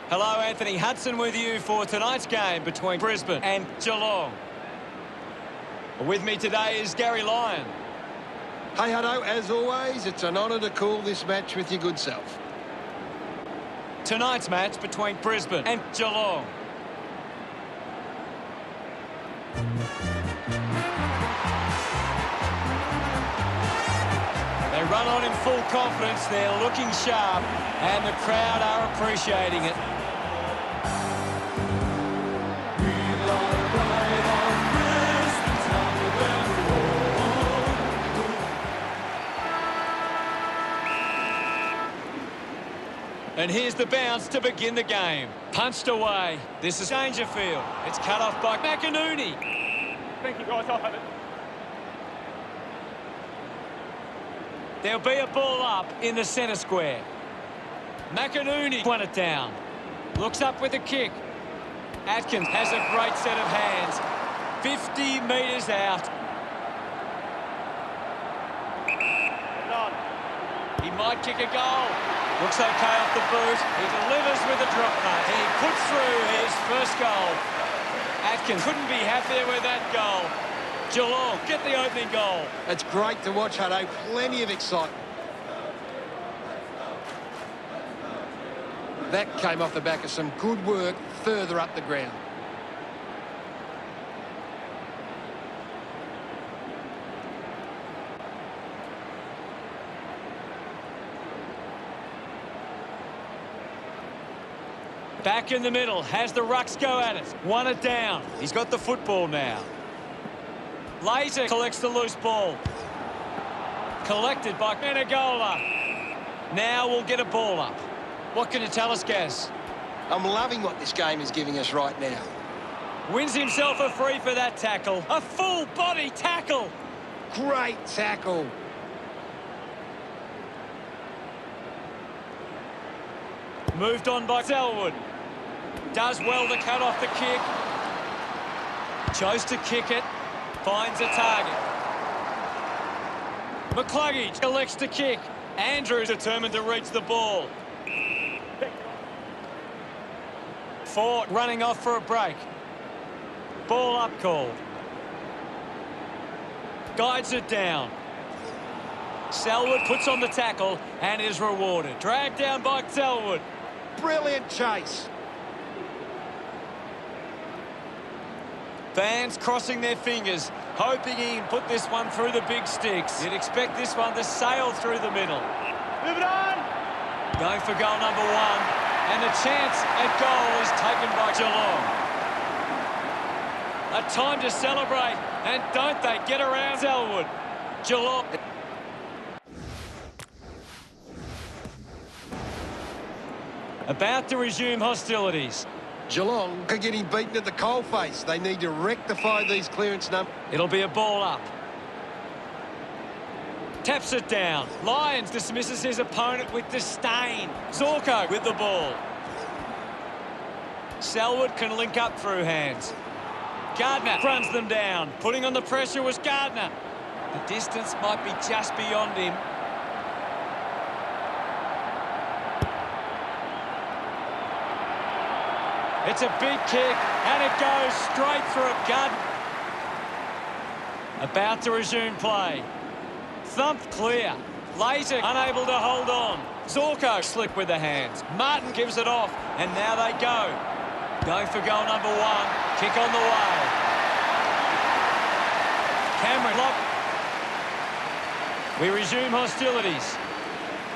Hello, Anthony Hudson with you for tonight's game between Brisbane and Geelong. With me today is Gary Lyon. Hey, Hutto, as always, it's an honour to call this match with your good self. Tonight's match between Brisbane and Geelong. They run on in full confidence, they're looking sharp, and the crowd are appreciating it. And here's the bounce to begin the game. Punched away. This is Dangerfield. It's cut off by McInerney. Thank you, guys. I'll have it. There'll be a ball up in the centre square. McInerney won it down. Looks up with a kick. Atkins has a great set of hands. 50 metres out. He might kick a goal. Looks okay off the boot. He delivers with a drop punt. He puts through his first goal. Atkins couldn't be happier with that goal. Geelong get the opening goal. It's great to watch, Hutto. Plenty of excitement. That came off the back of some good work further up the ground. Back in the middle, has the rucks go at it. Won it down. He's got the football now. Later collects the loose ball. Collected by Menegola. Now we'll get a ball up. What can you tell us, Gaz? I'm loving what this game is giving us right now. Wins himself a free for that tackle. A full body tackle. Great tackle. Moved on by Selwood. Does well to cut off the kick. Chose to kick it. Finds a target. McCluggage elects to kick. Andrews determined to reach the ball. Ford running off for a break. Ball up called. Guides it down. Selwood puts on the tackle and is rewarded. Dragged down by Selwood. Brilliant chase. Fans crossing their fingers, hoping he can put this one through the big sticks. You'd expect this one to sail through the middle. Move it on! Going for goal number one, and the chance at goal is taken by Geelong. A time to celebrate, and don't they get around Selwood. Geelong. About to resume hostilities. Geelong are getting beaten at the coalface. They need to rectify these clearance numbers. It'll be a ball up. Taps it down. Lyons dismisses his opponent with disdain. Zorko with the ball. Selwood can link up through hands. Gardner runs them down. Putting on the pressure was Gardner. The distance might be just beyond him. It's a big kick, and it goes straight through a gut. About to resume play. Thumped clear. Later, unable to hold on. Zorko slick with the hands. Martin gives it off, and now they go. Going for goal number one. Kick on the way. Cameron lock. We resume hostilities.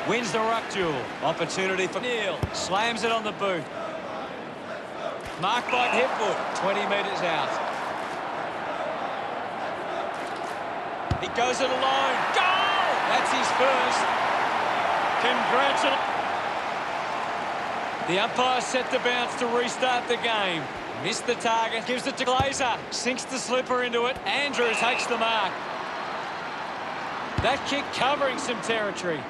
Wins the ruck duel. Opportunity for Neil. Slams it on the boot. Marked by Hipwood, 20 metres out. He goes it alone. Goal! That's his first. Congratulations. The umpire set the bounce to restart the game. Missed the target, gives it to Glazer. Sinks the slipper into it. Andrews takes the mark. That kick covering some territory.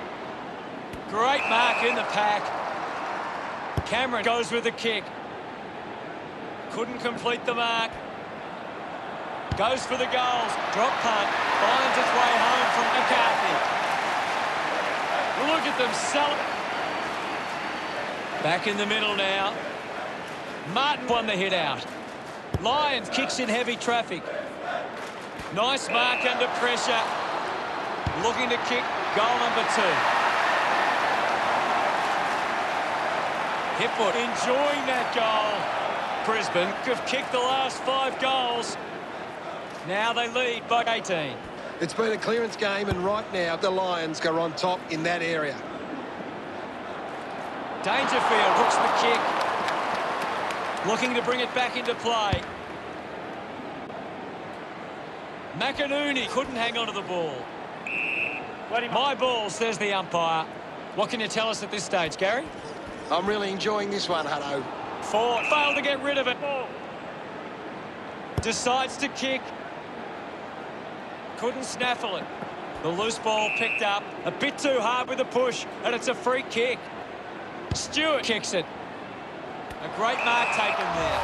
Great mark in the pack. Cameron goes with the kick. Couldn't complete the mark. Goes for the goals. Drop punt. Finds its way home from McCarthy. Look at them celebrate. Back in the middle now. Martin won the hit out. Lions kicks in heavy traffic. Nice mark under pressure. Looking to kick goal number 2. Hipwood enjoying that goal. Brisbane have kicked the last 5 goals. Now they lead by 18. It's been a clearance game, and right now the Lions are on top in that area. Dangerfield hooks the kick. Looking to bring it back into play. McInerney couldn't hang on to the ball. My ball, says the umpire. What can you tell us at this stage, Gary? I'm really enjoying this one, Hutto. 4. Failed to get rid of it. Decides to kick. Couldn't snaffle it. The loose ball picked up. A bit too hard with the push, and it's a free kick. Stewart kicks it. A great mark taken there.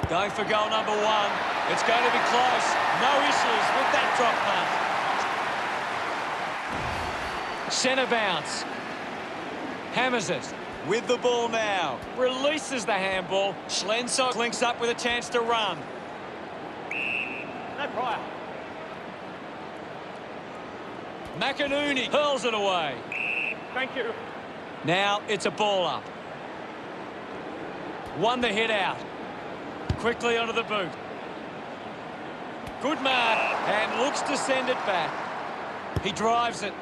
Going for goal number 1. It's going to be close. No issues with that drop punt. Centre bounce. Hammers it. With the ball now. Releases the handball. Schlensog links up with a chance to run. No prior. McInerney hurls it away. Thank you. Now it's a ball up. Won the hit out. Quickly onto the boot. Good mark, and looks to send it back. He drives it.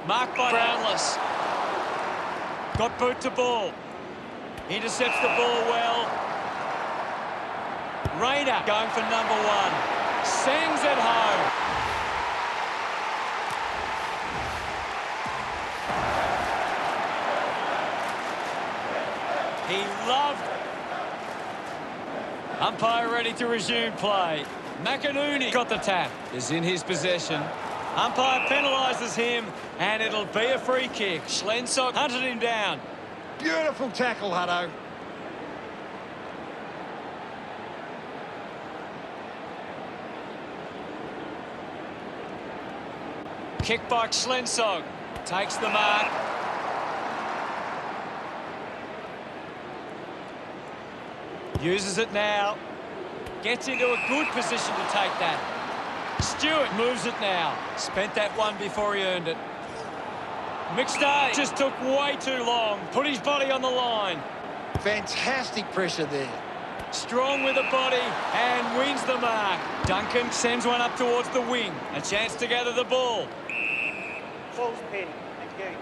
Marked by Brownless. Got boot to ball. Intercepts the ball well. Rayner going for number 1. Sends it home. He loved it. Umpire ready to resume play. McInerney got the tap. Is in his possession. Umpire penalises him, and it'll be a free kick. Schlensog hunted him down. Beautiful tackle, Hutto. Kick by Schlensog. Takes the mark. Uses it now. Gets into a good position to take that. Stewart moves it now. Spent that one before he earned it. McStay just took way too long. Put his body on the line. Fantastic pressure there. Strong with the body and wins the mark. Duncan sends one up towards the wing. A chance to gather the ball. Ball's pin. Thank you.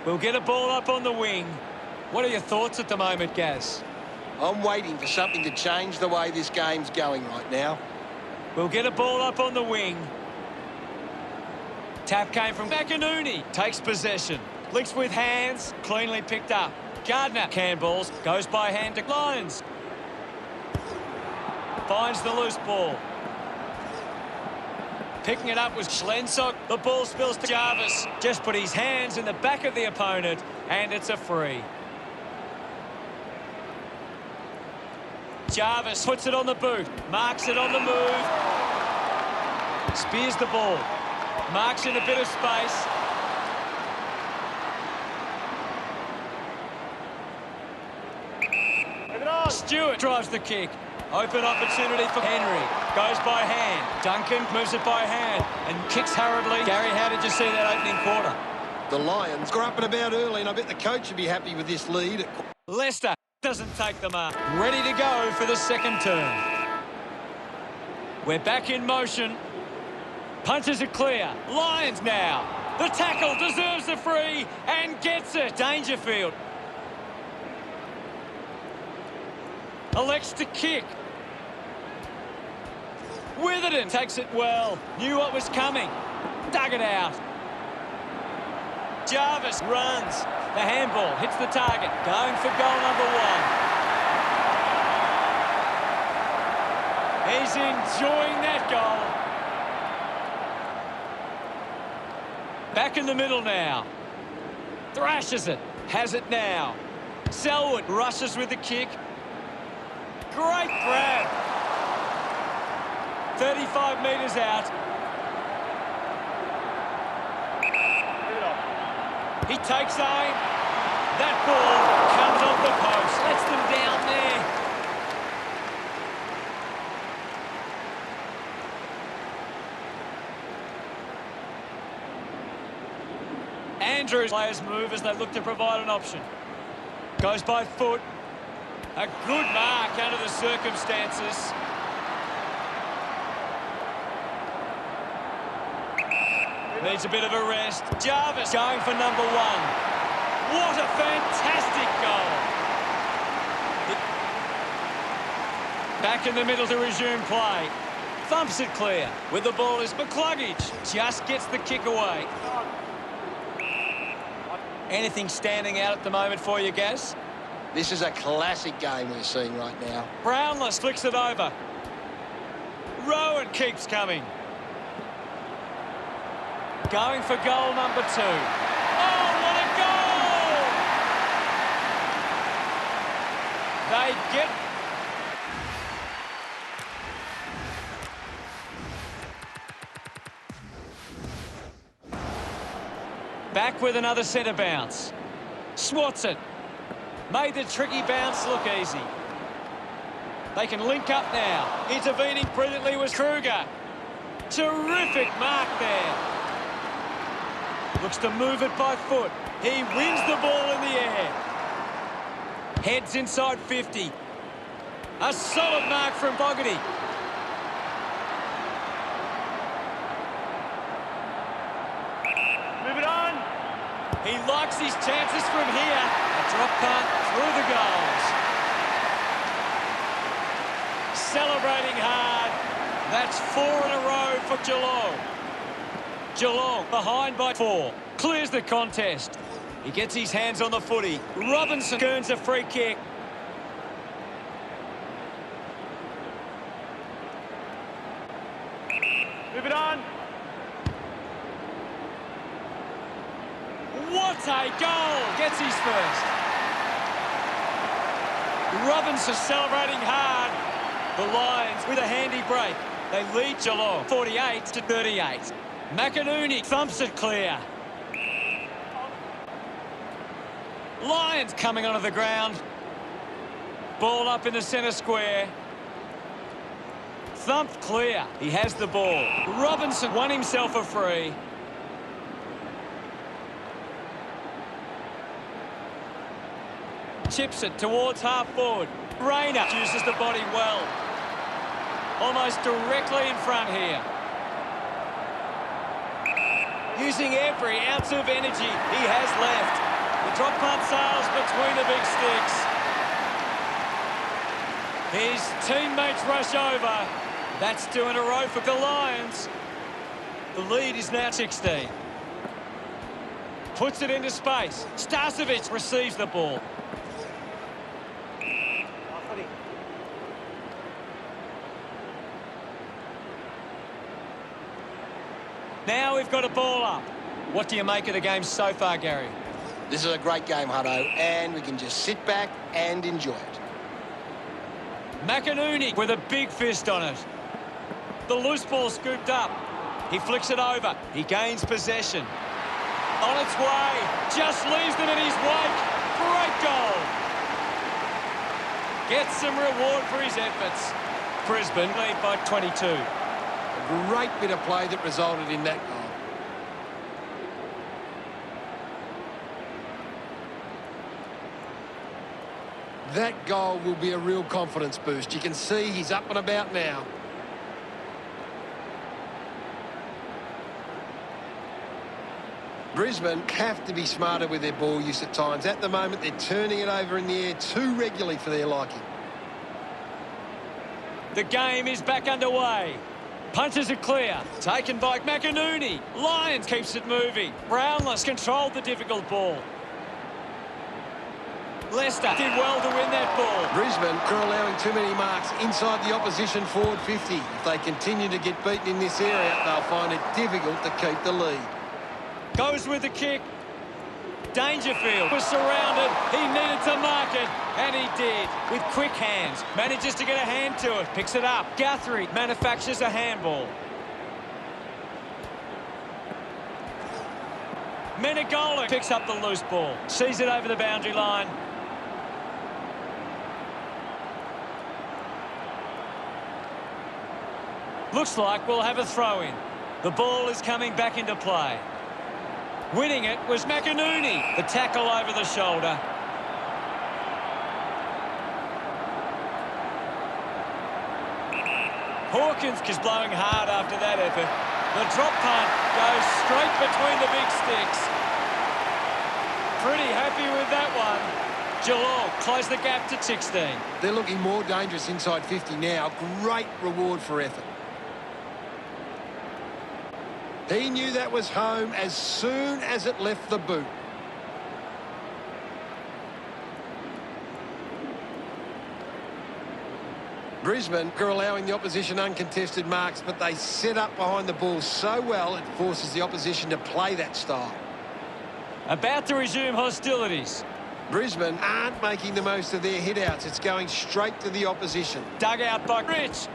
We'll get a ball up on the wing. What are your thoughts at the moment, Gaz? I'm waiting for something to change the way this game's going right now. We'll get a ball up on the wing. Tap came from McInerney. Takes possession. Links with hands. Cleanly picked up. Gardner handballs. Goes by hand to Lions. Finds the loose ball. Picking it up was Schlensog. The ball spills to Jarvis. Just put his hands in the back of the opponent, and it's a free. Jarvis puts it on the boot. Marks it on the move. Spears the ball. Marks in a bit of space. Move it on. Stewart drives the kick. Open opportunity for Henry. Goes by hand. Duncan moves it by hand and kicks hurriedly. Gary, how did you see that opening quarter? The Lions are up and about early, and I bet the coach would be happy with this lead. Leicester doesn't take the mark. Ready to go for the second turn. We're back in motion. Punches it clear. Lions now. The tackle deserves the free and gets it. Dangerfield elects to kick. Witherden takes it well. Knew what was coming. Dug it out. Jarvis runs. The handball hits the target. Going for goal number 1. He's enjoying that goal. Back in the middle now. Thrashes it. Has it now. Selwood rushes with the kick. Great grab. 35 metres out. He takes aim. That ball comes off the post. Lets them down there. Andrews players move as they look to provide an option. Goes by foot. A good mark under the circumstances. Needs a bit of a rest. Jarvis going for number one. What a fantastic goal. Back in the middle to resume play. Thumps it clear. With the ball is McCluggage. Just gets the kick away. Anything standing out at the moment for you, Gaz? This is a classic game we're seeing right now. Brownless flicks it over. Rowan keeps coming. Going for goal number 2. Oh, what a goal! They get... Back with another centre bounce. Swats it. Made the tricky bounce look easy. They can link up now. Intervening brilliantly was Kruger. Terrific mark there. Looks to move it by foot. He wins the ball in the air. Heads inside 50. A solid mark from Bogarty. Move it on. He likes his chances from here. A drop punt through the goals. Celebrating hard. That's 4 in a row for Geelong. Geelong behind by 4. Clears the contest. He gets his hands on the footy. Robinson earns a free kick. Move it on. What a goal! Gets his first. Robinson celebrating hard. The Lions with a handy break. They lead Geelong 48-38. McInerney thumps it clear. Lions coming onto the ground. Ball up in the centre square. Thumped clear. He has the ball. Robinson won himself a free. Chips it towards half forward. Rayner uses the body well. Almost directly in front here. Using every ounce of energy he has left. The drop punt sails between the big sticks. His teammates rush over. That's 2 in a row for the Lions. The lead is now 16. Puts it into space. Starcevic receives the ball. Now we've got a ball up. What do you make of the game so far, Gary? This is a great game, Hutto, and we can just sit back and enjoy it. McInerney with a big fist on it. The loose ball scooped up. He flicks it over. He gains possession. On its way. Just leaves them in his wake. Great goal. Gets some reward for his efforts. Brisbane lead by 22. A great bit of play that resulted in that goal. That goal will be a real confidence boost. You can see he's up and about now. Brisbane have to be smarter with their ball use at times. At the moment, they're turning it over in the air too regularly for their liking. The game is back underway. Punches it clear. Taken by McInerney. Lions keeps it moving. Brownless controlled the difficult ball. Leicester did well to win that ball. Brisbane are allowing too many marks inside the opposition forward 50. If they continue to get beaten in this area, they'll find it difficult to keep the lead. Goes with the kick. Dangerfield was surrounded. He needed to mark it, and he did. With quick hands, manages to get a hand to it. Picks it up. Guthrie manufactures a handball. Menegola picks up the loose ball. Sees it over the boundary line. Looks like we'll have a throw-in. The ball is coming back into play. Winning it was McInerney. The tackle over the shoulder. Hawkins is blowing hard after that effort. The drop punt goes straight between the big sticks. Pretty happy with that one. Geelong close the gap to 16. They're looking more dangerous inside 50 now. Great reward for effort. He knew that was home as soon as it left the boot. Brisbane are allowing the opposition uncontested marks, but they set up behind the ball so well it forces the opposition to play that style. About to resume hostilities. Brisbane aren't making the most of their hit-outs. It's going straight to the opposition. Dug out by Rich.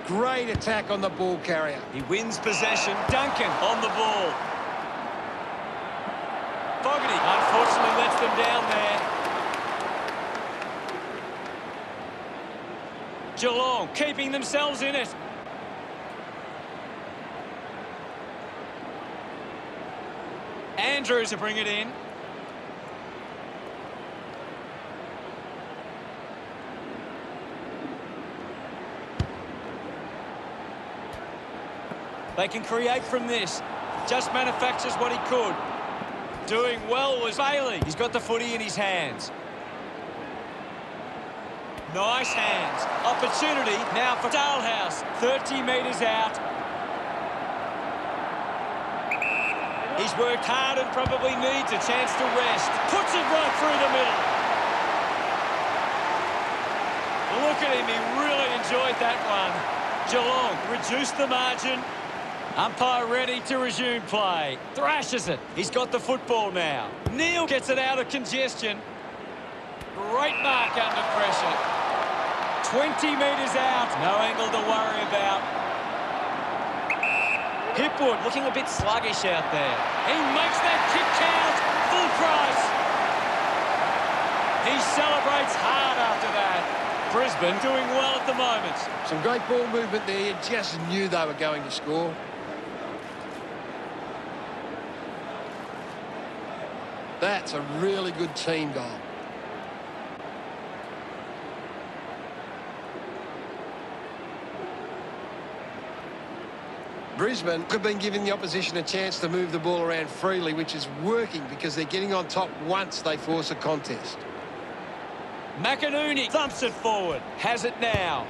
Great attack on the ball carrier. He wins possession. Duncan on the ball. Fogarty unfortunately lets them down there. Geelong keeping themselves in it. Andrews to bring it in. They can create from this. Just manufactures what he could. Doing well was Bailey. He's got the footy in his hands. Nice hands. Opportunity now for Dalhouse. 30 metres out. He's worked hard and probably needs a chance to rest. Puts it right through the middle. Look at him. He really enjoyed that one. Geelong reduced the margin. Umpire ready to resume play. Thrashes it. He's got the football now. Neal gets it out of congestion. Great mark under pressure. 20 metres out. No angle to worry about. Hipwood looking a bit sluggish out there. He makes that kick count. Full price. He celebrates hard after that. Brisbane doing well at the moment. Some great ball movement there. You just knew they were going to score. That's a really good team goal. Brisbane have been giving the opposition a chance to move the ball around freely, which is working because they're getting on top once they force a contest. McInerney thumps it forward. Has it now.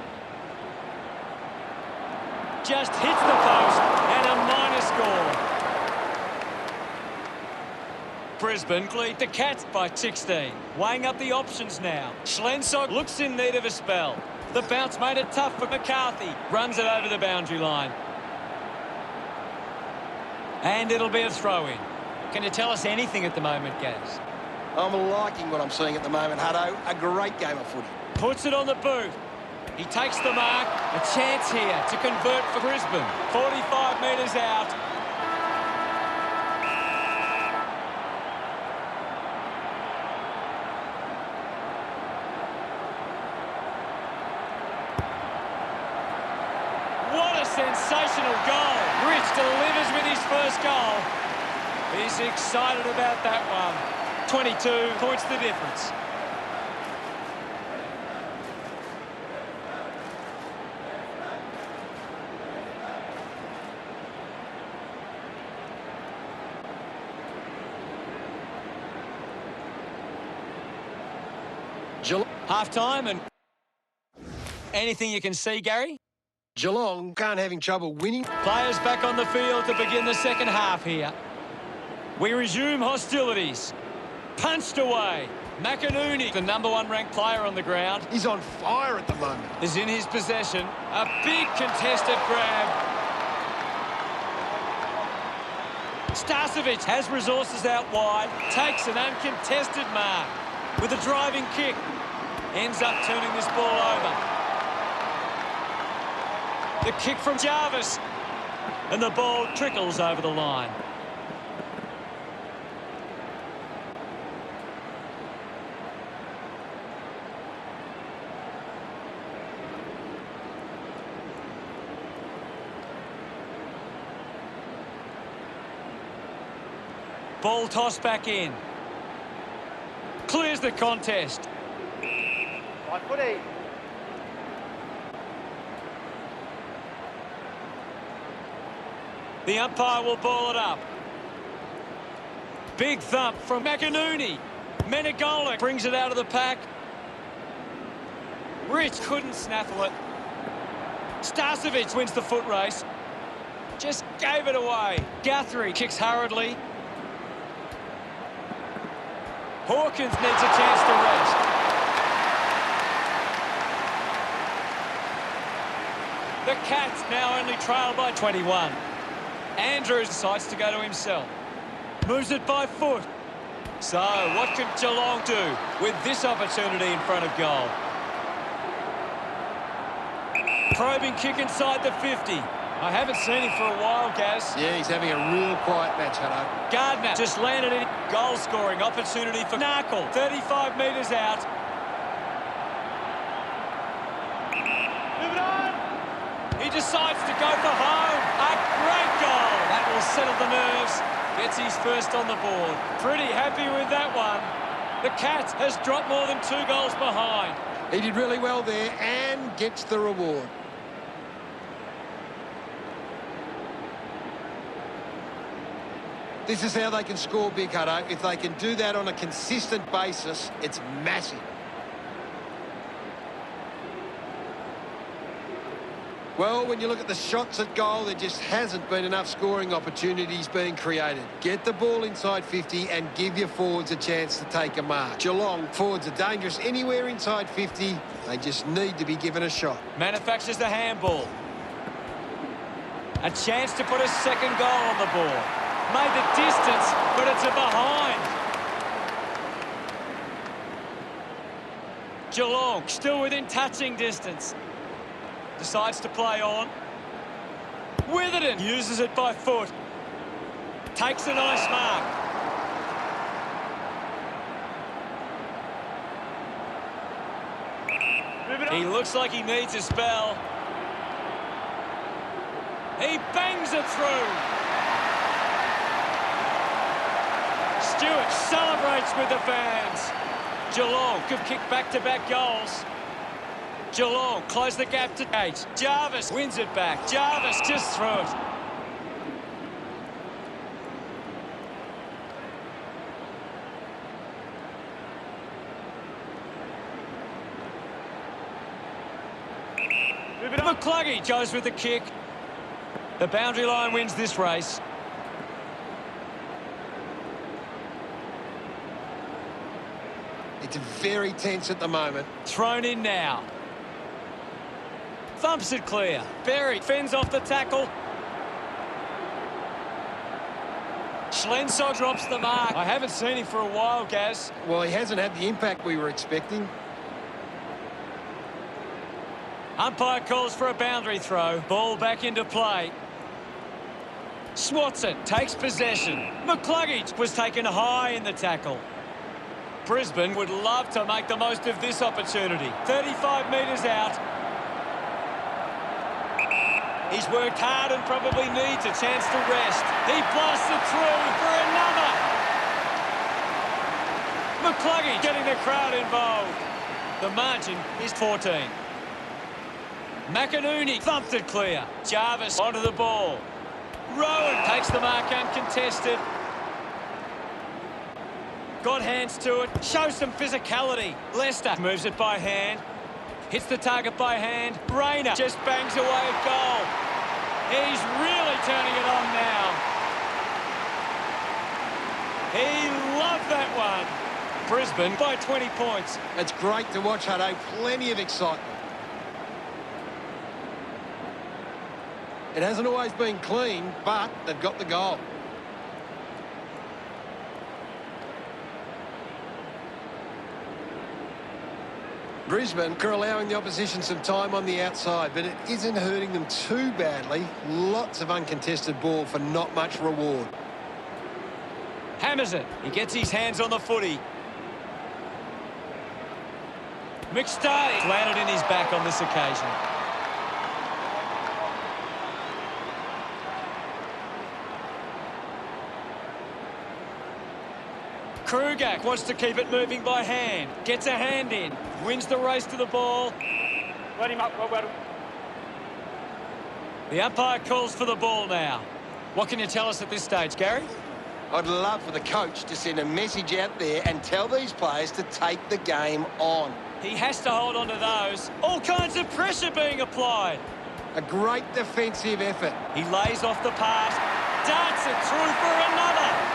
Just hits the post and a minor score. Brisbane lead the Cats by 16. Weighing up the options now. Schlensog looks in need of a spell. The bounce made it tough for McCarthy. Runs it over the boundary line. And it'll be a throw-in. Can you tell us anything at the moment, Gaz? I'm liking what I'm seeing at the moment, Hutto. A great game of footy. Puts it on the boot. He takes the mark. A chance here to convert for Brisbane. 45 metres out. What a sensational goal. Rich delivers with his first goal. He's excited about that one. 22 points the difference. Half-time and anything you can see, Gary? Geelong can't having trouble winning. Players back on the field to begin the second half here. We resume hostilities. Punched away. McInerney, the #1 ranked player on the ground. He's on fire at the moment. Is in his possession. A big contested grab. Starcevic has resources out wide, takes an uncontested mark with a driving kick. Ends up turning this ball over. The kick from Jarvis. And the ball trickles over the line. Ball tossed back in. Clears the contest. Right footy. The umpire will ball it up. Big thump from McInerney. Menegola brings it out of the pack. Rich couldn't snaffle it. Starcevic wins the foot race. Just gave it away. Guthrie kicks hurriedly. Hawkins needs a chance to rest. The Cats now only trail by 21. Andrews decides to go to himself. Moves it by foot. So, what can Geelong do with this opportunity in front of goal? Probing kick inside the 50. I haven't seen him for a while, Gaz. Yeah, he's having a real quiet match, Hutto. Gardner just landed in. Goal-scoring opportunity for Narkle. 35 metres out. Move it on. He decides to go for home. A great goal. That will settle the nerves. Gets his first on the board. Pretty happy with that one. The Cats has dropped more than 2 goals behind. He did really well there and gets the reward. This is how they can score big, Hutto. If they can do that on a consistent basis, it's massive. Well, when you look at the shots at goal, there just hasn't been enough scoring opportunities being created. Get the ball inside 50 and give your forwards a chance to take a mark. Geelong forwards are dangerous anywhere inside 50. They just need to be given a shot. Manufactures the handball. A chance to put a second goal on the board. Made the distance, but it's a behind. Geelong still within touching distance. Decides to play on. Witherden uses it by foot. Takes a nice mark. Move it on. He looks like he needs a spell. He bangs it through. Stewart celebrates with the fans. Geelong could kick back-to-back goals. Geelong close the gap to 8. Jarvis wins it back. Jarvis just threw it. Move it on. McCluggey goes with the kick. The boundary line wins this race. It's very tense at the moment. Thrown in now. Thumps it clear. Berry fends off the tackle. Schlensog drops the mark. I haven't seen him for a while, Gaz. Well, he hasn't had the impact we were expecting. Umpire calls for a boundary throw. Ball back into play. Swatson takes possession. McCluggage was taken high in the tackle. Brisbane would love to make the most of this opportunity. 35 metres out. He's worked hard and probably needs a chance to rest. He blasts it through for another. McCluggage getting the crowd involved. The margin is 14. McInerney thumped it clear. Jarvis onto the ball. Rowan takes the mark uncontested. Got hands to it. Shows some physicality. Lester moves it by hand. Hits the target by hand. Rayner just bangs away at goal. He's really turning it on now. He loved that one. Brisbane by 20 points. It's great to watch, Hutto. Plenty of excitement. It hasn't always been clean, but they've got the goal. Brisbane are allowing the opposition some time on the outside, but it isn't hurting them too badly. Lots of uncontested ball for not much reward. Hammers it. He gets his hands on the footy. McStay landed in his back on this occasion. Kruger wants to keep it moving by hand. Gets a hand in. Wins the race to the ball. Let him up, well. The umpire calls for the ball now. What can you tell us at this stage, Gary? I'd love for the coach to send a message out there and tell these players to take the game on. He has to hold on to those. All kinds of pressure being applied. A great defensive effort. He lays off the pass. Darts it through for another.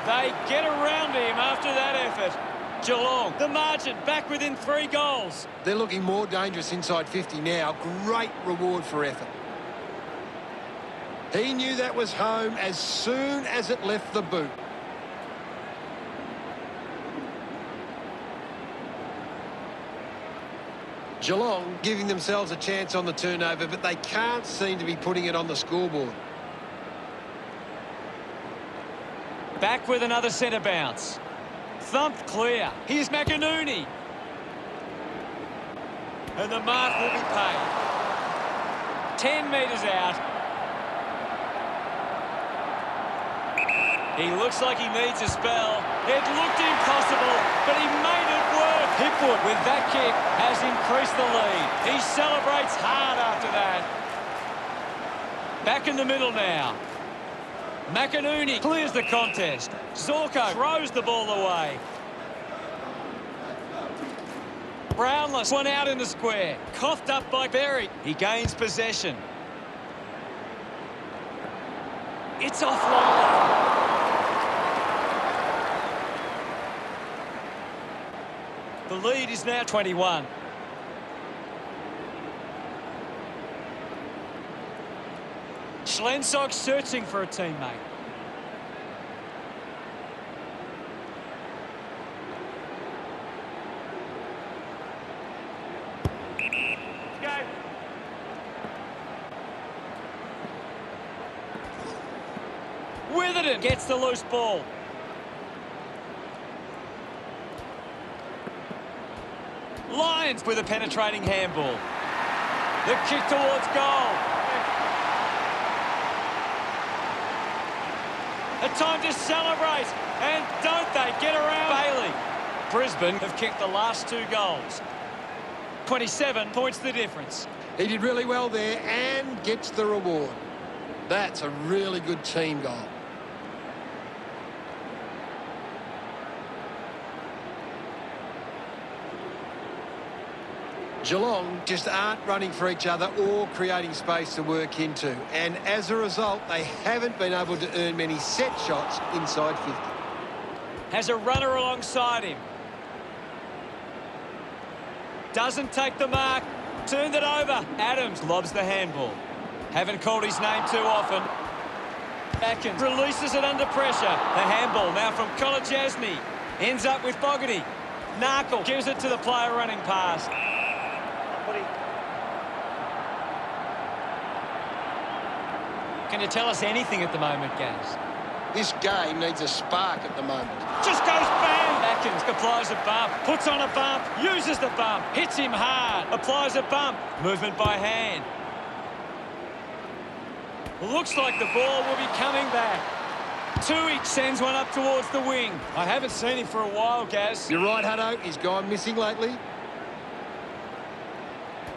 They get around him after that effort. Geelong, the margin, back within 3 goals. They're looking more dangerous inside 50 now. Great reward for effort. He knew that was home as soon as it left the boot. Geelong giving themselves a chance on the turnover, but they can't seem to be putting it on the scoreboard. Back with another centre bounce. Thumped clear. Here's McInerney. And the mark will be paid. 10 metres out. He looks like he needs a spell. It looked impossible, but he made it work. Hipwood with that kick has increased the lead. He celebrates hard after that. Back in the middle now. McInerney clears the contest. Zorko throws the ball away. Brownless, one out in the square. Coughed up by Berry. He gains possession. It's offline. The lead is now 21. Schlensog searching for a teammate. Go. Witherden gets the loose ball. Lions with a penetrating handball. The kick towards goal. A time to celebrate. And don't they get around Bailey. Brisbane have kicked the last 2 goals. 27 points the difference. He did really well there and gets the reward. That's a really good team goal. Geelong just aren't running for each other or creating space to work into. And as a result, they haven't been able to earn many set shots inside 50. Has a runner alongside him. Doesn't take the mark. Turned it over. Adams lobs the handball. Haven't called his name too often. Atkins releases it under pressure. The handball now from Kolajasny. Ends up with Fogarty. Narkle gives it to the player running past. Can you tell us anything at the moment, Gaz? This game needs a spark at the moment. Just goes bang! Atkins applies a bump, puts on a bump, uses the bump, hits him hard, applies a bump. Movement by hand. Looks like the ball will be coming back. Tui sends one up towards the wing. I haven't seen him for a while, Gaz. You're right, Hutto. He's gone missing lately.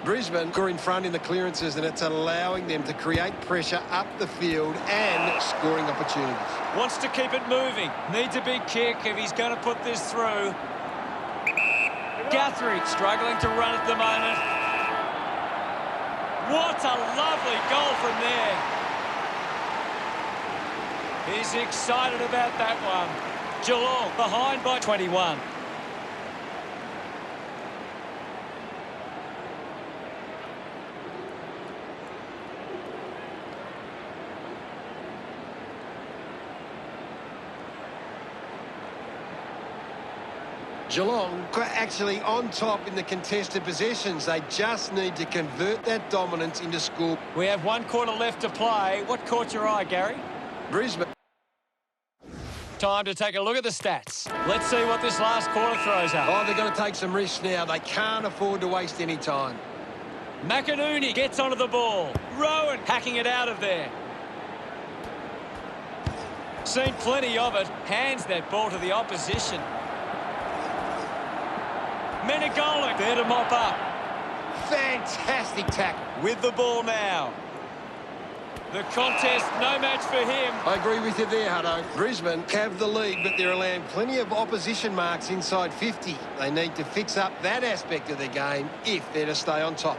Brisbane are in front in the clearances, and it's allowing them to create pressure up the field and scoring opportunities. Wants to keep it moving. Needs a big kick if he's going to put this through. Guthrie struggling to run at the moment. What a lovely goal from there. He's excited about that one. Geelong behind by 21. Geelong actually on top in the contested possessions. They just need to convert that dominance into score. We have 1 quarter left to play. What caught your eye, Gary? Brisbane. Time to take a look at the stats. Let's see what this last quarter throws up. Oh, they're going to take some risks now. They can't afford to waste any time. McInerney gets onto the ball. Rowan hacking it out of there. Seen plenty of it. Hands that ball to the opposition. Menegola there to mop up. Fantastic tackle. With the ball now. The contest, no match for him. I agree with you there, Hutto. Brisbane have the lead, but they're allowing plenty of opposition marks inside 50. They need to fix up that aspect of their game if they're to stay on top.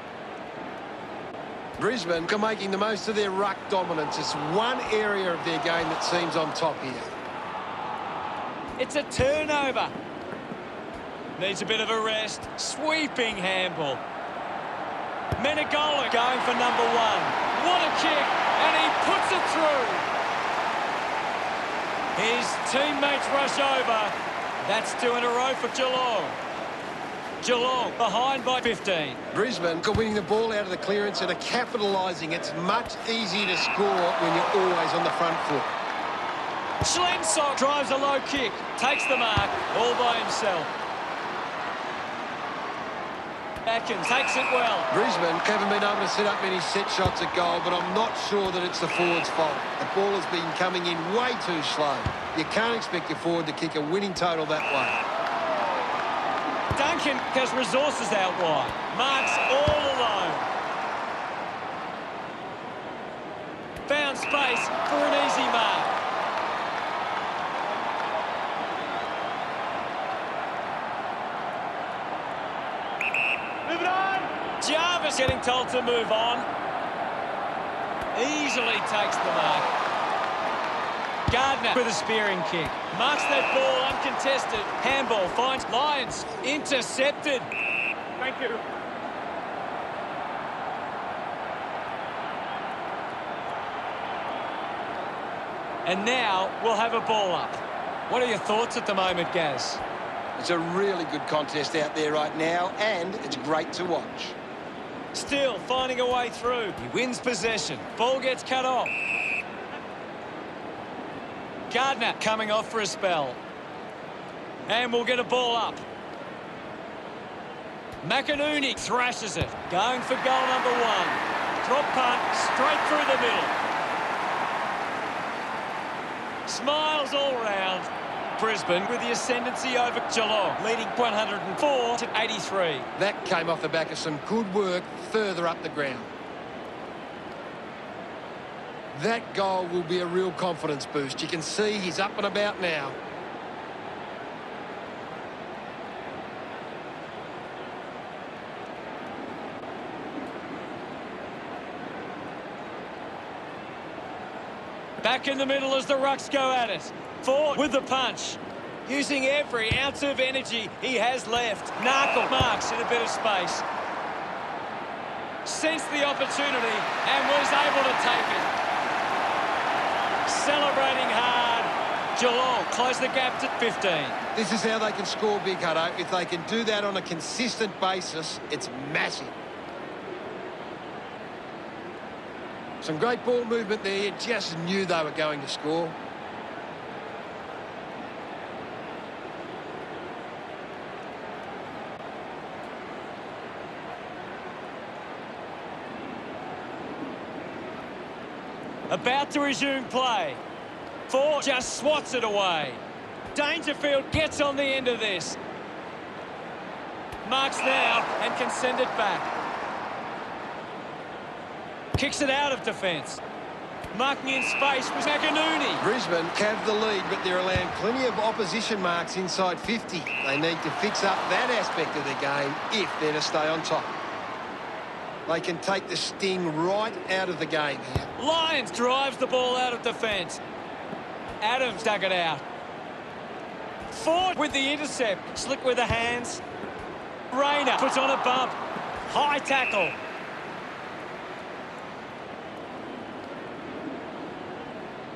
Brisbane are making the most of their ruck dominance. It's one area of their game that seems on top here. It's a turnover. Needs a bit of a rest. Sweeping handball. Menegola going for number 1. What a kick. And he puts it through. His teammates rush over. That's 2 in a row for Geelong. Geelong behind by 15. Brisbane are winning the ball out of the clearance and are capitalising. It's much easier to score when you're always on the front foot. Schlensok drives a low kick. Takes the mark all by himself. Atkins takes it well. Brisbane haven't been able to set up many set shots at goal, but I'm not sure that it's the forward's fault. The ball has been coming in way too slow. You can't expect your forward to kick a winning total that way. Duncan has resources out wide. Marks all alone. Found space for an easy mark. Move it on. Jarvis getting told to move on. Easily takes the mark. Gardner with a spearing kick. Marks that ball uncontested. Handball finds Lions. Intercepted. Thank you. And now we'll have a ball up. What are your thoughts at the moment, Gaz? It's a really good contest out there right now, and it's great to watch. Still finding a way through. He wins possession. Ball gets cut off. Gardner coming off for a spell. And we'll get a ball up. McInerney thrashes it. Going for goal number 1. Drop punt straight through the middle. Smiles all round. Brisbane with the ascendancy over Geelong, leading 104 to 83. That came off the back of some good work further up the ground. That goal will be a real confidence boost. You can see he's up and about now. Back in the middle as the Rucks go at it. Forward with the punch. Using every ounce of energy he has left. Narkle marks in a bit of space. Sensed the opportunity and was able to take it. Celebrating hard. Geelong close the gap to 15. This is how they can score big, Hutto. If they can do that on a consistent basis, it's massive. Some great ball movement there. You just knew they were going to score. About to resume play. Ford just swats it away. Dangerfield gets on the end of this. Marks now and can send it back. Kicks it out of defence. Marking in space was McInerney. Brisbane have the lead, but they're allowing plenty of opposition marks inside 50. They need to fix up that aspect of their game if they're to stay on top. They can take the sting right out of the game here. Lions drives the ball out of defence. Adams dug it out. Ford with the intercept. Slick with the hands. Rayner puts on a bump. High tackle.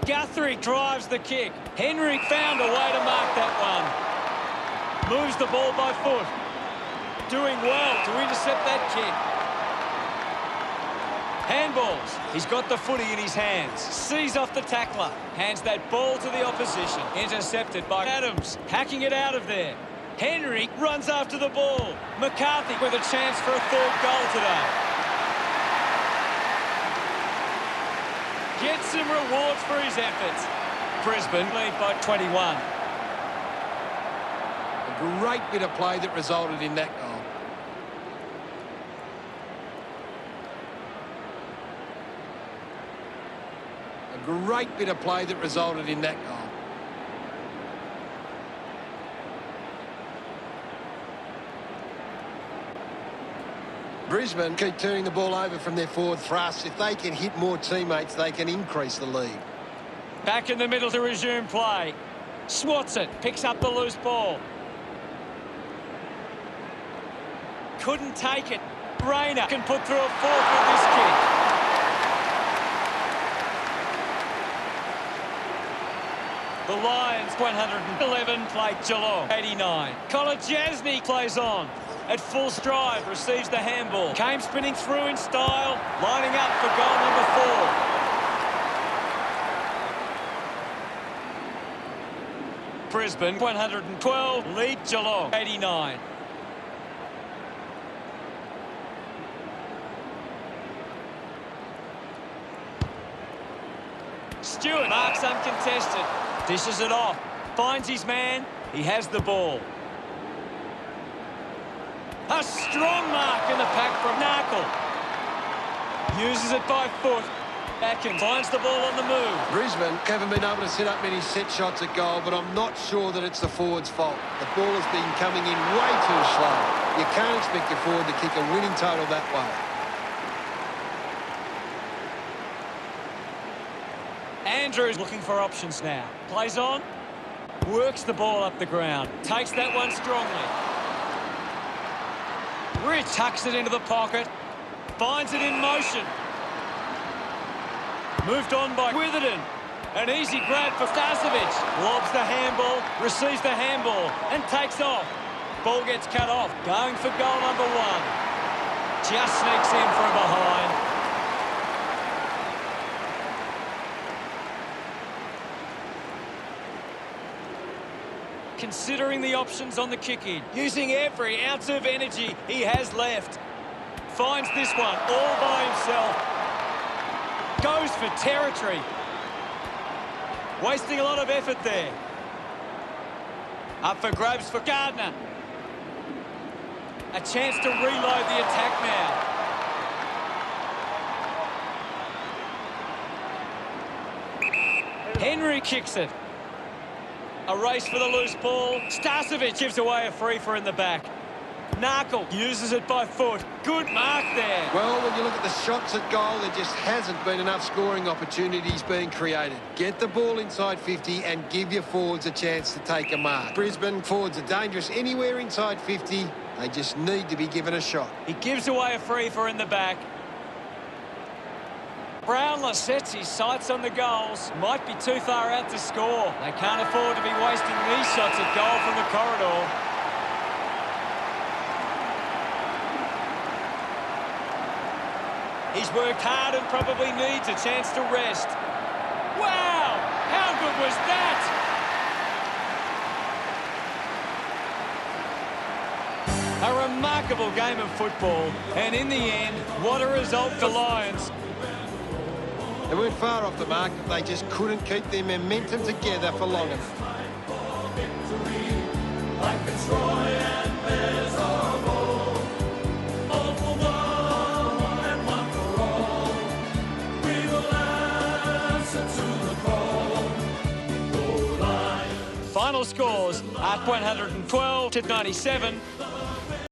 Guthrie drives the kick. Henry found a way to mark that one. Moves the ball by foot. Doing well to intercept that kick. Handballs. He's got the footy in his hands. Sees off the tackler. Hands that ball to the opposition. Intercepted by Adams. Hacking it out of there. Henry runs after the ball. McCarthy with a chance for a third goal today. Gets some rewards for his efforts. Brisbane lead by 21. A great bit of play that resulted in that goal. A great bit of play that resulted in that goal. Brisbane keep turning the ball over from their forward thrust. If they can hit more teammates, they can increase the lead. Back in the middle to resume play. Swats it. Picks up the loose ball. Couldn't take it. Rayner can put through a fourth with this kick. The Lions 111 play Geelong 89. Kolajasny plays on. At full stride, receives the handball. Came spinning through in style, lining up for goal number 4. Brisbane 112 lead Geelong 89. Stewart marks uncontested. Dishes it off. Finds his man. He has the ball. A strong mark in the pack from Narkle. Uses it by foot. Atkins finds the ball on the move. Brisbane haven't been able to set up many set shots at goal, but I'm not sure that it's the forward's fault. The ball has been coming in way too slow. You can't expect your forward to kick a winning total that way. Andrews looking for options now. Plays on. Works the ball up the ground. Takes that one strongly. Rich tucks it into the pocket. Finds it in motion. Moved on by Witherden. An easy grab for Starcevic. Lobs the handball, receives the handball, and takes off. Ball gets cut off. Going for goal number 1. Just sneaks in from behind. Considering the options on the kick-in, using every ounce of energy he has left. Finds this one all by himself. Goes for territory. Wasting a lot of effort there. Up for grabs for Gardner. A chance to reload the attack now. Henry kicks it. A race for the loose ball. Starcevic gives away a free for in the back. Narkle uses it by foot. Good mark there. Well, when you look at the shots at goal, there just hasn't been enough scoring opportunities being created. Get the ball inside 50 and give your forwards a chance to take a mark. Brisbane forwards are dangerous anywhere inside 50. They just need to be given a shot. He gives away a free for in the back. Brownler sets his sights on the goals. Might be too far out to score. They can't afford to be wasting these shots at goal from the corridor. He's worked hard and probably needs a chance to rest. Wow! How good was that? A remarkable game of football. And in the end, what a result for Lions. They weren't far off the mark, but they just couldn't keep their momentum together for long enough. Final scores at 112 to 97.